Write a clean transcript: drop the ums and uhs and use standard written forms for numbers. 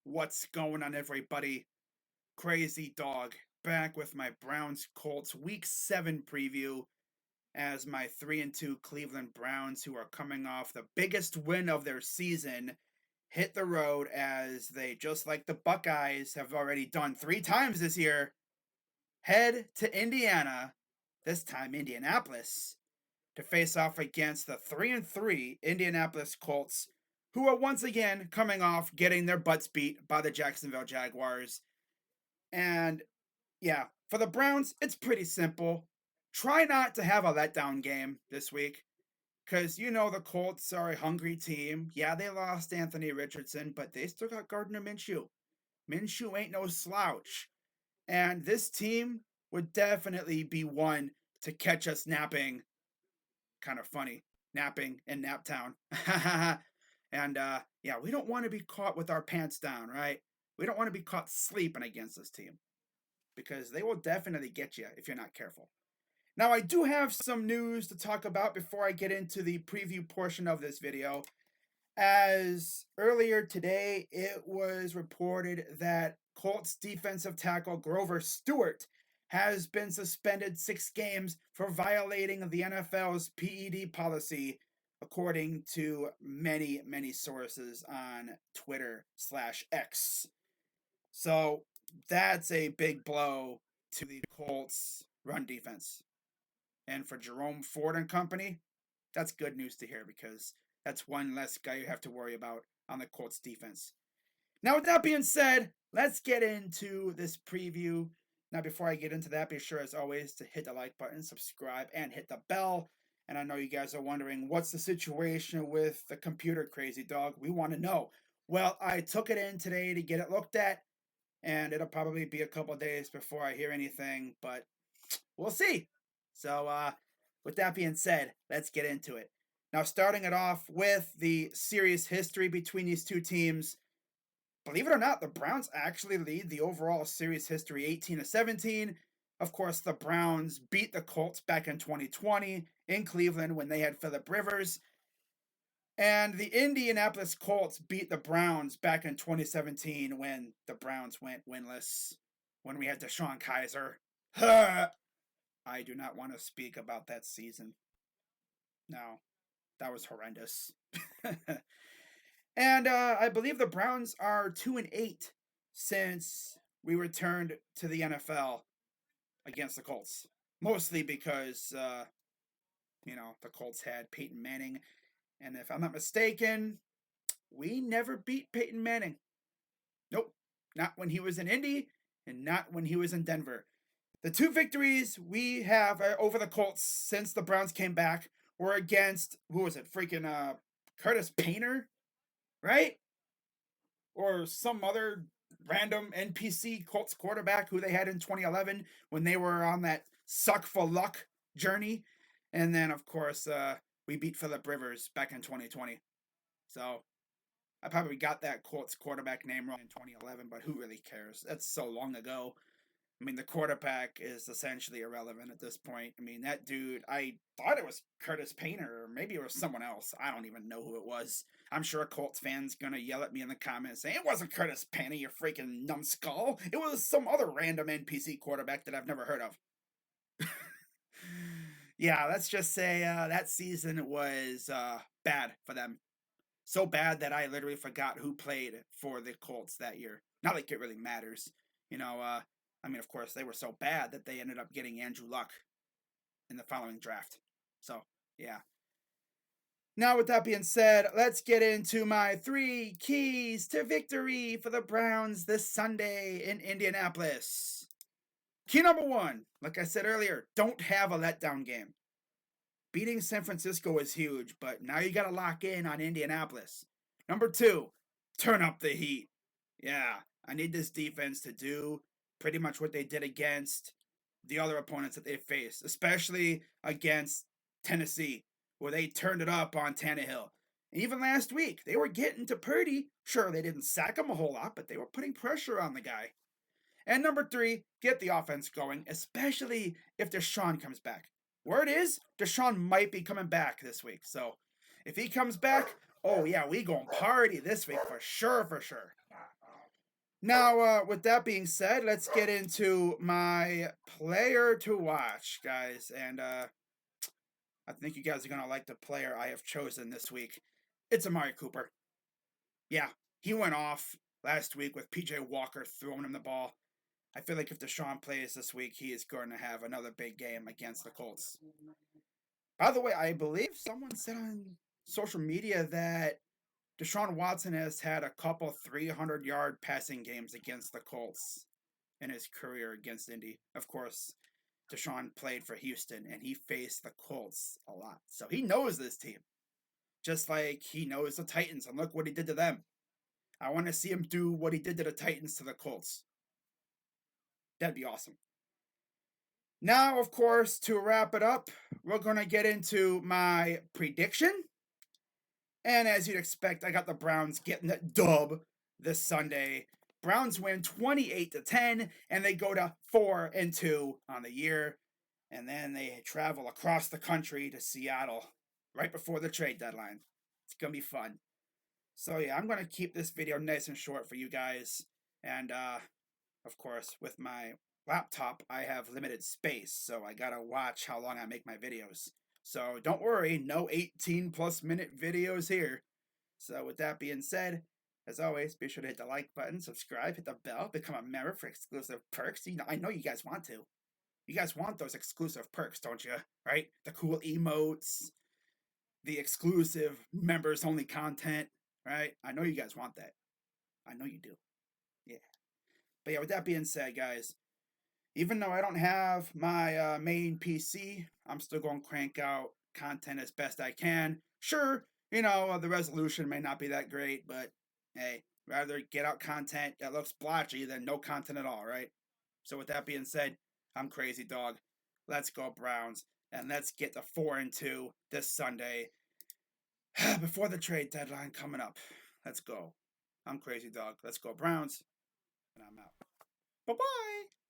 What's going on, everybody? Crazy Dog back with my Browns Colts Week 7 preview as my 3-2 Cleveland Browns, who are coming off the biggest win of their season, hit the road as they, just like the Buckeyes have already done 3 times this year, head to Indiana, this time Indianapolis, to face off against the 3-3 Indianapolis Colts, who are once again coming off getting their butts beat by the Jacksonville Jaguars. And yeah, for the Browns, it's pretty simple. Try not to have a letdown game this week because you know the Colts are a hungry team. Yeah, they lost Anthony Richardson, but they still got Gardner Minshew. Minshew ain't no slouch. And this team would definitely be one to catch us napping. Kind of funny. Napping in Naptown. And yeah, we don't want to be caught with our pants down, right? We don't want to be caught sleeping against this team because they will definitely get you if you're not careful. Now, I do have some news to talk about before I get into the preview portion of this video. As earlier today, it was reported that Colts defensive tackle Grover Stewart has been suspended 6 games for violating the NFL's PED policy, according to many sources on Twitter/X. So that's a big blow to the Colts run defense. And for Jerome Ford and company, that's good news to hear because that's one less guy you have to worry about on the Colts defense. Now, with that being said, let's get into this preview. Now, before I get into that, be sure, as always, to hit the like button, subscribe, and hit the bell. And I know you guys are wondering, what's the situation with the computer, Crazy Dog? We want to know. Well, I took it in today to get it looked at, and it'll probably be a couple days before I hear anything, but we'll see. So, with that being said, let's get into it. Now, starting it off with the series history between these two teams. Believe it or not, the Browns actually lead the overall series history 18-17. Of course, the Browns beat the Colts back in 2020 in Cleveland when they had Phillip Rivers. And the Indianapolis Colts beat the Browns back in 2017 when the Browns went winless, when we had DeShone Kizer. I do not want to speak about that season. No, that was horrendous. And I believe the Browns are 2-8 since we returned to the NFL against the Colts. Mostly because, the Colts had Peyton Manning. And if I'm not mistaken, we never beat Peyton Manning. Nope. Not when he was in Indy and not when he was in Denver. The 2 victories we have over the Colts since the Browns came back were against, who was it? Freaking Curtis Painter, right? Or some other random NPC Colts quarterback who they had in 2011 when they were on that suck for luck journey. And then, of course, we beat Phillip Rivers back in 2020. So I probably got that Colts quarterback name wrong in 2011, but who really cares? That's so long ago. I mean, the quarterback is essentially irrelevant at this point. I mean, that dude, I thought it was Curtis Painter, or maybe it was someone else. I don't even know who it was. I'm sure a Colts fan's gonna yell at me in the comments saying, it wasn't Curtis Painter, you freaking numbskull. It was some other random NPC quarterback that I've never heard of. Yeah, let's just say that season was bad for them. So bad that I literally forgot who played for the Colts that year. Not like it really matters. Of course, they were so bad that they ended up getting Andrew Luck in the following draft. So, yeah. Now, with that being said, let's get into my 3 keys to victory for the Browns this Sunday in Indianapolis. Key number 1, like I said earlier, don't have a letdown game. Beating San Francisco is huge, but now you got to lock in on Indianapolis. Number 2, turn up the heat. Yeah, I need this defense to do pretty much what they did against the other opponents that they faced, especially against Tennessee, where they turned it up on Tannehill. And even last week, they were getting to Purdy. Sure, they didn't sack him a whole lot, but they were putting pressure on the guy. And number 3, get the offense going, especially if DeShone comes back. Word is, DeShone might be coming back this week. So if he comes back, oh yeah, we gonna party this week for sure. Now, with that being said, let's get into my player to watch, guys. And I think you guys are going to like the player I have chosen this week. It's Amari Cooper. Yeah, he went off last week with PJ Walker throwing him the ball. I feel like if Deshaun plays this week, he is going to have another big game against the Colts. By the way, I believe someone said on social media that Deshaun Watson has had a couple 300-yard passing games against the Colts in his career against Indy. Of course, Deshaun played for Houston and he faced the Colts a lot. So he knows this team. Just like he knows the Titans. And look what he did to them. I want to see him do what he did to the Titans to the Colts. That'd be awesome. Now, of course, to wrap it up, we're going to get into my prediction. And as you'd expect, I got the Browns getting the dub this Sunday. Browns win 28-10, and they go to 4-2 on the year. And then they travel across the country to Seattle right before the trade deadline. It's going to be fun. So yeah, I'm going to keep this video nice and short for you guys. And of course, with my laptop, I have limited space, so I got to watch how long I make my videos. So don't worry, no 18 plus minute videos here. So with that being said, as always, be sure to hit the like button, subscribe, hit the bell, become a member for exclusive perks. I know you guys want to. You guys want those exclusive perks, don't you? Right? The cool emotes, the exclusive members only content, right? I know you guys want that. I know you do. Yeah. But yeah, with that being said, guys, even though I don't have my main PC, I'm still going to crank out content as best I can. Sure, the resolution may not be that great, but hey, rather get out content that looks blotchy than no content at all, right? So with that being said, I'm Crazy Dog. Let's go Browns, and let's get to 4-2 this Sunday before the trade deadline coming up. Let's go. I'm Crazy Dog. Let's go Browns, and I'm out. Bye bye.